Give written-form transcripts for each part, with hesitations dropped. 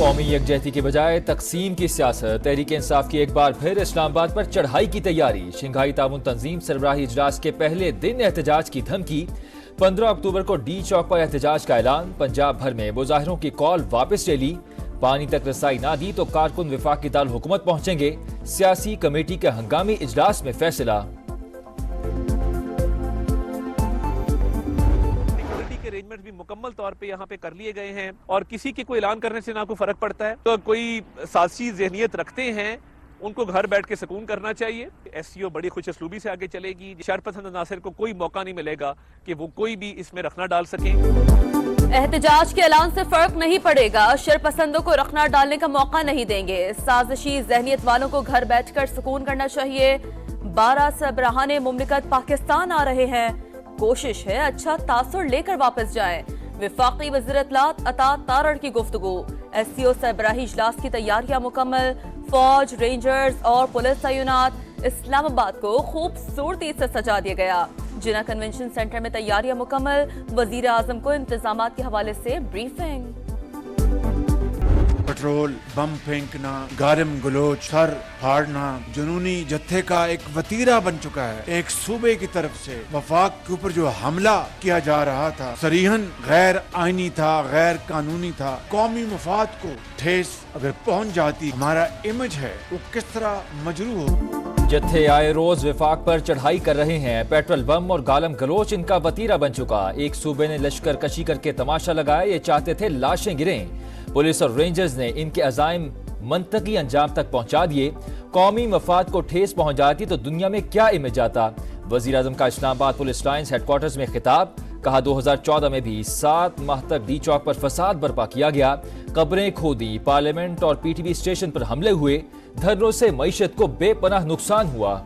قومی یکجہتی کے بجائے تقسیم کی سیاست، تحریک انصاف کی ایک بار پھر اسلام آباد پر چڑھائی کی تیاری۔ شنگھائی تعاون تنظیم سربراہی اجلاس کے پہلے دن احتجاج کی دھمکی، 15 اکتوبر کو ڈی چوک پر احتجاج کا اعلان۔ پنجاب بھر میں مظاہروں کی کال واپس لے لی، پانی تک رسائی نہ دی تو کارکن وفاقی دارالحکومت پہنچیں گے۔ سیاسی کمیٹی کے ہنگامی اجلاس میں فیصلہ۔ ارینجمنٹ بھی مکمل طور پہ یہاں پہ کر لیے گئے ہیں اور کسی کے کوئی اعلان کرنے سے نہ کوئی فرق پڑتا ہے۔ تو کوئی سازشی ذہنیت رکھتے ہیں ان کو گھر بیٹھ کے سکون کرنا چاہیے۔ ایس سی او بڑی خوش اسلوبی سے آگے چلے گی۔ شرپسند عناصر کو کوئی موقع نہیں ملے گا کہ وہ کوئی بھی اس میں رخنہ ڈال سکیں۔ احتجاج کے اعلان سے فرق نہیں پڑے گا، شرپسندوں کو رخنہ ڈالنے کا موقع نہیں دیں گے۔ سازشی ذہنیت والوں کو گھر بیٹھ کر سکون کرنا چاہیے۔ 12 سربراہان مملکت پاکستان آ رہے ہیں، کوشش ہے اچھا تاثر لے کر واپس جائیں۔ وفاقی وزیر اطلاعات عطا تارڑ کی گفتگو۔ ایس سی او سربراہی اجلاس کی تیاریاں مکمل، فوج، رینجرز اور پولیس تعینات۔ اسلام آباد کو خوبصورتی سے سجا دیا گیا۔ جناح کنونشن سینٹر میں تیاریاں مکمل، وزیر اعظم کو انتظامات کے حوالے سے بریفنگ۔ پٹرول، بم پھینکنا، گارم گلوچ، سر پھاڑنا جنونی جتھے کا ایک وتیرہ بن چکا ہے۔ ایک صوبے کی طرف سے وفاق کے اوپر جو حملہ کیا جا رہا تھا صریحاً غیر آئینی تھا، غیر قانونی تھا۔ قومی مفاد کو ٹھیس اگر پہنچ جاتی، ہمارا امیج ہے وہ کس طرح مجروح ہو۔ جتھے آئے روز وفاق پر چڑھائی کر رہے ہیں، پیٹرول بم اور گالم گلوچ ان کا وتیرہ بن چکا۔ ایک صوبے نے لشکر کشی کر کے تماشا لگایا، یہ چاہتے تھے لاشیں گریں۔ پولیس اور رینجرز نے ان کے عزائم منطقی انجام تک پہنچا دیے۔ قومی مفاد کو ٹھیس پہنچ جاتی تو دنیا میں کیا امیج آتا۔ وزیر اعظم کا اسلام آباد پولیس لائنز ہیڈ کوارٹرز میں خطاب، کہا 2014 میں بھی 7 ماہ تک ڈی چوک پر فساد برپا کیا گیا، قبریں کھودی، پارلیمنٹ اور پی ٹی وی اسٹیشن پر حملے ہوئے، دھرنوں سے معیشت کو بے پناہ نقصان ہوا۔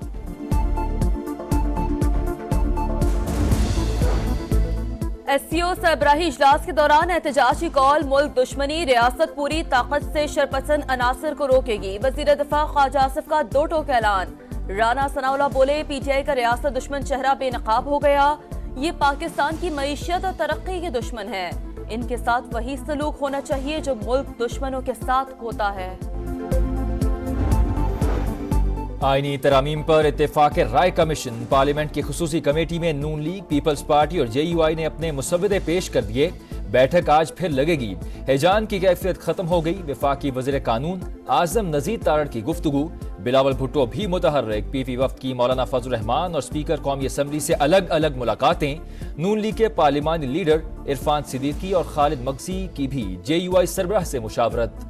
ایس سی او سربراہی اجلاس کے دوران احتجاجی کال، ملک دشمنی، ریاست پوری طاقت سے شرپسند عناصر کو روکے گی۔ وزیر دفاع خواجہ آصف کا 2 ٹوک اعلان۔ رانا ثناءاللہ بولے، پی ٹی آئی کا ریاست دشمن چہرہ بے نقاب ہو گیا، یہ پاکستان کی معیشت اور ترقی کے دشمن ہے، ان کے ساتھ وہی سلوک ہونا چاہیے جو ملک دشمنوں کے ساتھ ہوتا ہے۔ آئینی ترامیم پر اتفاق رائے کمیشن، پارلیمنٹ کی خصوصی کمیٹی میں نون لیگ، پیپلز پارٹی اور جے یو آئی نے اپنے مسودے پیش کر دیے۔ بیٹھک آج پھر لگے گی۔ ہیجان کی کیفیت ختم ہو گئی۔ وفاقی وزیر قانون اعظم نذیر تارڑ کی گفتگو، بلاول بھٹو بھی متحرک۔ پی پی وفد کی مولانا فضل الرحمان اور اسپیکر قومی اسمبلی سے الگ الگ ملاقاتیں۔ نون لیگ کے پارلیمانی لیڈر عرفان صدیقی اور خالد مگسی کی بھی جے یو آئی سربراہ سے مشاورت۔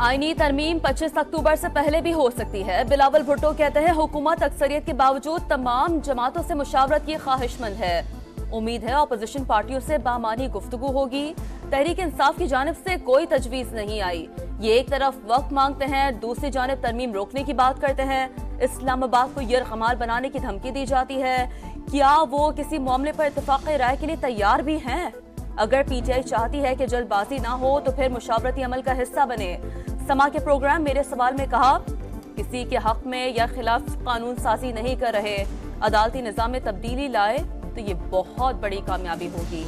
آئینی ترمیم 25 اکتوبر سے پہلے بھی ہو سکتی ہے۔ بلاول بھٹو کہتے ہیں حکومت اکثریت کے باوجود تمام جماعتوں سے مشاورت کی خواہش مند ہے۔ امید ہے اپوزیشن پارٹیوں سے بامعنی گفتگو ہوگی۔ تحریک انصاف کی جانب سے کوئی تجویز نہیں آئی۔ یہ ایک طرف وقت مانگتے ہیں، دوسری جانب ترمیم روکنے کی بات کرتے ہیں۔ اسلام آباد کو یرغمال بنانے کی دھمکی دی جاتی ہے۔ کیا وہ کسی معاملے پر اتفاق رائے کے لیے تیار بھی ہیں؟ اگر پی ٹی آئی چاہتی ہے کہ جلد بازی نہ ہو تو پھر مشاورتی عمل کا حصہ بنے۔ سما کے پروگرام میرے سوال میں کہا، کسی کے حق میں یا خلاف قانون سازی نہیں کر رہے، عدالتی نظام میں تبدیلی لائے تو یہ بہت بڑی کامیابی ہوگی۔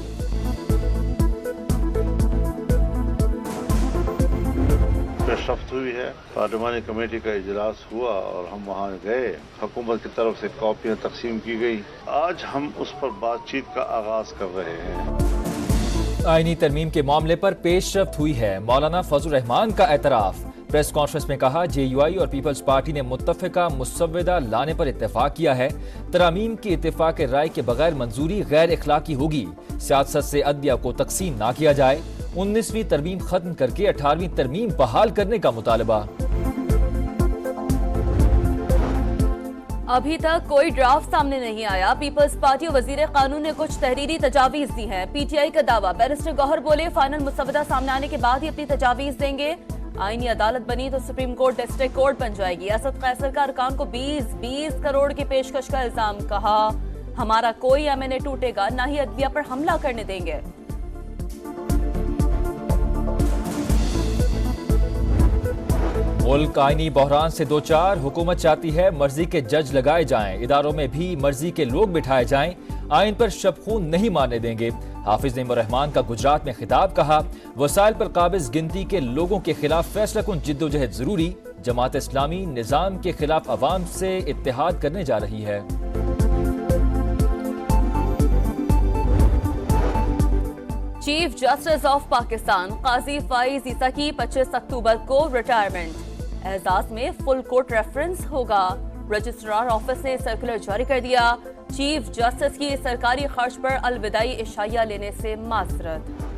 پیش رفت ہوئی ہے، پارلیمانی کمیٹی کا اجلاس ہوا اور ہم وہاں گئے، حکومت کی طرف سے کاپیاں تقسیم کی گئی۔ آج ہم اس پر بات چیت کا آغاز کر رہے ہیں۔ آئینی ترمیم کے معاملے پر پیش رفت ہوئی ہے، مولانا فضل الرحمان کا اعتراف۔ پریس کانفرنس میں کہا جے یو آئی اور پیپلز پارٹی نے متفقہ مسودہ لانے پر اتفاق کیا ہے۔ ترامیم کی اتفاق رائے کے بغیر منظوری غیر اخلاقی ہوگی۔ سیاست سے عدلیہ کو تقسیم نہ کیا جائے۔ 19ویں ترمیم ختم کر کے 18ویں ترمیم بحال کرنے کا مطالبہ۔ ابھی تک کوئی ڈرافٹ سامنے نہیں آیا۔ پیپلز پارٹی اور وزیر قانون نے کچھ تحریری تجاویز دی ہیں۔ پی ٹی آئی کا دعویٰ، بیرسٹر گوہر بولے فائنل مسودہ سامنے آنے کے بعد ہی اپنی تجاویز دیں گے۔ آئینی عدالت بنی تو سپریم کورٹ ڈسٹرکٹ کورٹ بن جائے گی۔ اسد قیصر کا ارکان کو 20 کروڑ کی پیشکش کا الزام، کہا ہمارا کوئی ایم این اے ٹوٹے گا، نہ ہی عدلیہ پر حملہ کرنے دیں گے۔ ملک آئینی بحران سے دوچار، حکومت چاہتی ہے مرضی کے جج لگائے جائیں، اداروں میں بھی مرضی کے لوگ بٹھائے جائیں، آئین پر شب خون نہیں مارنے دیں گے۔ حافظ نعیم الرحمان کا گجرات میں خطاب، کہا وسائل پر قابض گنتی کے لوگوں کے خلاف فیصلہ کن جدوجہد ضروری، جماعت اسلامی نظام کے خلاف عوام سے اتحاد کرنے جا رہی ہے۔ چیف جسٹس آف پاکستان قاضی فائز عیسیٰ کی 25 اکتوبر کو ریٹائرمنٹ، اعزاز میں فل کورٹ ریفرنس ہوگا۔ رجسٹرار آفس نے سرکولر جاری کر دیا، چیف جسٹس کی سرکاری خرچ پر الوداعی عشائیہ لینے سے معذرت۔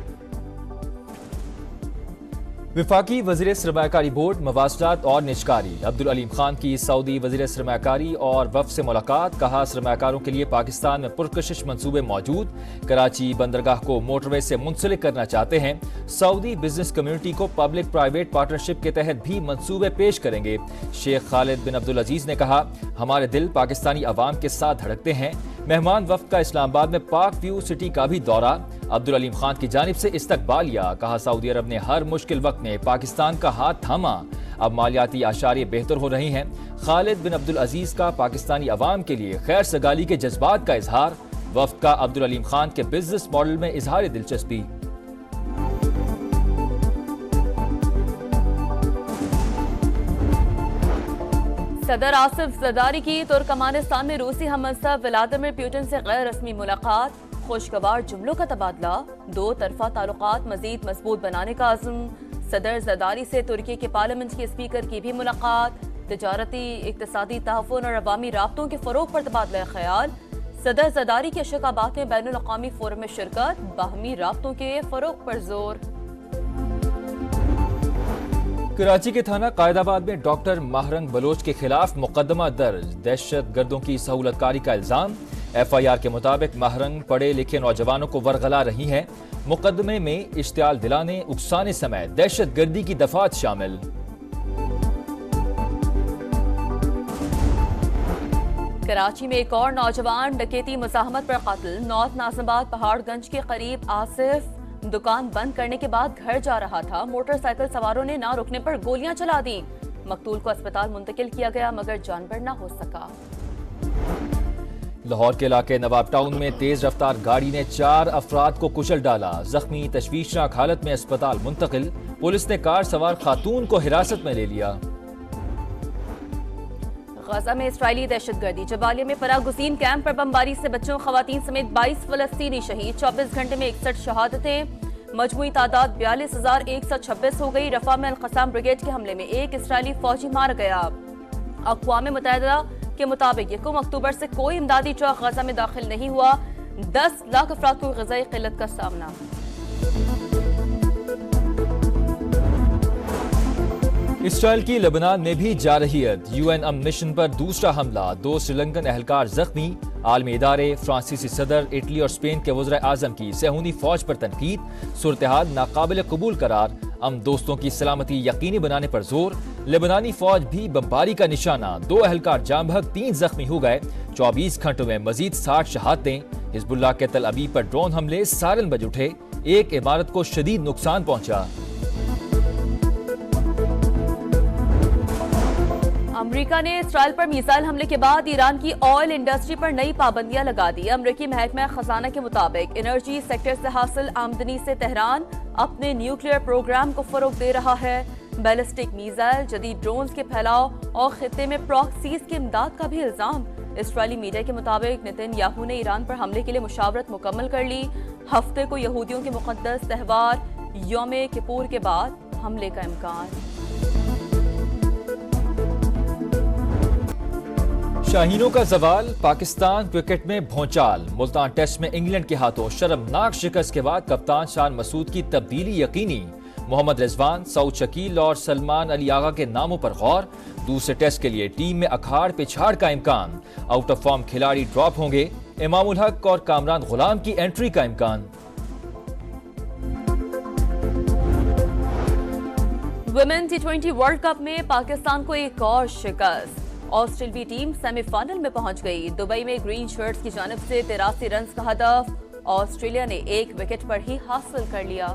وفاقی وزیر سرمایہ کاری بورڈ مواصلات اور نجکاری عبدالعلیم خان کی سعودی وزیر سرمایہ کاری اور وفد سے ملاقات، کہا سرمایہ کاروں کے لیے پاکستان میں پرکشش منصوبے موجود، کراچی بندرگاہ کو موٹر وے سے منسلک کرنا چاہتے ہیں، سعودی بزنس کمیونٹی کو پبلک پرائیویٹ پارٹنرشپ کے تحت بھی منصوبے پیش کریں گے۔ شیخ خالد بن عبدالعزیز نے کہا ہمارے دل پاکستانی عوام کے ساتھ دھڑکتے ہیں۔ مہمان وفد کا اسلام آباد میں پاک ویو سٹی کا بھی دورہ، عبدالعلیم خان کی جانب سے استقبالیہ، کہا سعودی عرب نے ہر مشکل وقت میں پاکستان کا ہاتھ تھاما، اب مالیاتی اعشاریے بہتر ہو رہے ہیں۔ خالد بن عبدالعزیز کا پاکستانی عوام کے لیے خیر سگالی کے جذبات کا اظہار، وفد کا عبدالعلیم خان کے بزنس ماڈل میں اظہار دلچسپی۔ صدر آصف زرداری کی ترکمانستان میں روسی ہم منصب ولادیمیر پوٹن سے غیر رسمی ملاقات، خوشگوار جملوں کا تبادلہ، دو طرفہ تعلقات مزید مضبوط بنانے کا عزم۔ صدر زرداری سے ترکی کے پارلیمنٹ کے اسپیکر کی بھی ملاقات، تجارتی اقتصادی تعاون اور عوامی رابطوں کے فروغ پر تبادلہ خیال۔ صدر زرداری کی اشوکاباد میں بین الاقوامی فورم میں شرکت، باہمی رابطوں کے فروغ پر زور۔ کراچی کے تھانہ قائد آباد میں ڈاکٹر ماہرنگ بلوچ کے خلاف مقدمہ درج، دہشت گردوں کی سہولت کاری کا الزام۔ ایف آئی آر کے مطابق ماہرنگ پڑھے لکھے نوجوانوں کو ورغلا رہی ہیں، مقدمے میں اشتعال دلانے، اکسانے سمیت دہشت گردی کی دفعات شامل۔ کراچی میں ایک اور نوجوان ڈکیتی مزاحمت پر قتل، نارتھ ناظم آباد پہاڑ گنج کے قریب آصف دکان بند کرنے کے بعد گھر جا رہا تھا، موٹر سائیکل سواروں نے نہ رکنے پر گولیاں چلا دیں، مقتول کو اسپتال منتقل کیا گیا مگر جان بر نہ ہو سکا۔ لاہور کے علاقے نواب ٹاؤن میں تیز رفتار گاڑی نے 4 افراد کو کچل ڈالا، زخمی تشویشناک حالت میں اسپتال منتقل، پولیس نے کار سوار خاتون کو حراست میں لے لیا۔ غزہ میں اسرائیلی دہشت گردی، جبالیہ میں فراغ گزین کیمپ پر بمباری سے بچوں خواتین سمیت 22 فلسطینی شہید، 24 گھنٹے میں 61 شہادتیں، مجموعی تعداد 42,126 ہو گئی۔ رفح میں القسام بریگیڈ کے حملے میں ایک اسرائیلی فوجی مارا گیا۔ اقوام متحدہ کے مطابق 1 اکتوبر سے کوئی امدادی ٹرک غزہ میں داخل نہیں ہوا، 10 لاکھ افراد کو غذائی قلت کا سامنا۔ اسرائیل کی لبنان میں بھی جارحیت، یو این امن مشن پر دوسرا حملہ، 2 سری لنکن اہلکار زخمی، عالمی ادارے، فرانسیسی صدر، اٹلی اور اسپین کے وزراء اعظم کی صہیونی فوج پر تنقید، صورتحال ناقابل قبول قرار، امن دوستوں کی سلامتی یقینی بنانے پر زور۔ لبنانی فوج بھی بمباری کا نشانہ، 2 اہلکار جاں بحق، 3 زخمی ہو گئے، 24 گھنٹوں میں مزید 60 شہادتیں۔ حزب اللہ کے تل ابیب پر ڈرون حملے سائرن بج اٹھے، ایک عمارت کو شدید نقصان پہنچا۔ امریکہ نے اسرائیل پر میزائل حملے کے بعد ایران کی آئل انڈسٹری پر نئی پابندیاں لگا دی۔ امریکی محکمہ خزانہ کے مطابق انرجی سیکٹر سے حاصل آمدنی سے تہران اپنے نیوکلیئر پروگرام کو فروغ دے رہا ہے۔ بیلسٹک میزائل، جدید ڈرونز کے پھیلاؤ اور خطے میں پراکسیز کی امداد کا بھی الزام۔ اسرائیلی میڈیا کے مطابق نیتن یاہو نے ایران پر حملے کے لیے مشاورت مکمل کر لی۔ ہفتے کو یہودیوں کے مقدس تہوار یوم کپور کے بعد حملے کا امکان۔ شاہینوں کا زوال، پاکستان کرکٹ میں بھونچال، ملتان ٹیسٹ میں انگلینڈ کے ہاتھوں شرمناک شکست کے بعد کپتان شان مسعود کی تبدیلی یقینی، محمد رضوان، سعود شکیل اور سلمان علی آغا کے ناموں پر غور، دوسرے ٹیسٹ کے لیے ٹیم میں اکھاڑ پچھاڑ کا امکان، آؤٹ آف فارم کھلاڑی ڈراپ ہوں گے، امام الحق اور کامران غلام کی انٹری کا امکان۔ ویمن T20 ورلڈ کپ میں پاکستان کو ایک اور شکست، آسٹریلوی ٹیم سیمی فائنل میں پہنچ گئی۔ دبئی میں گرین شرٹس کی جانب سے 83 رنز کا ہدف آسٹریلیا نے 1 وکٹ پر ہی حاصل کر لیا۔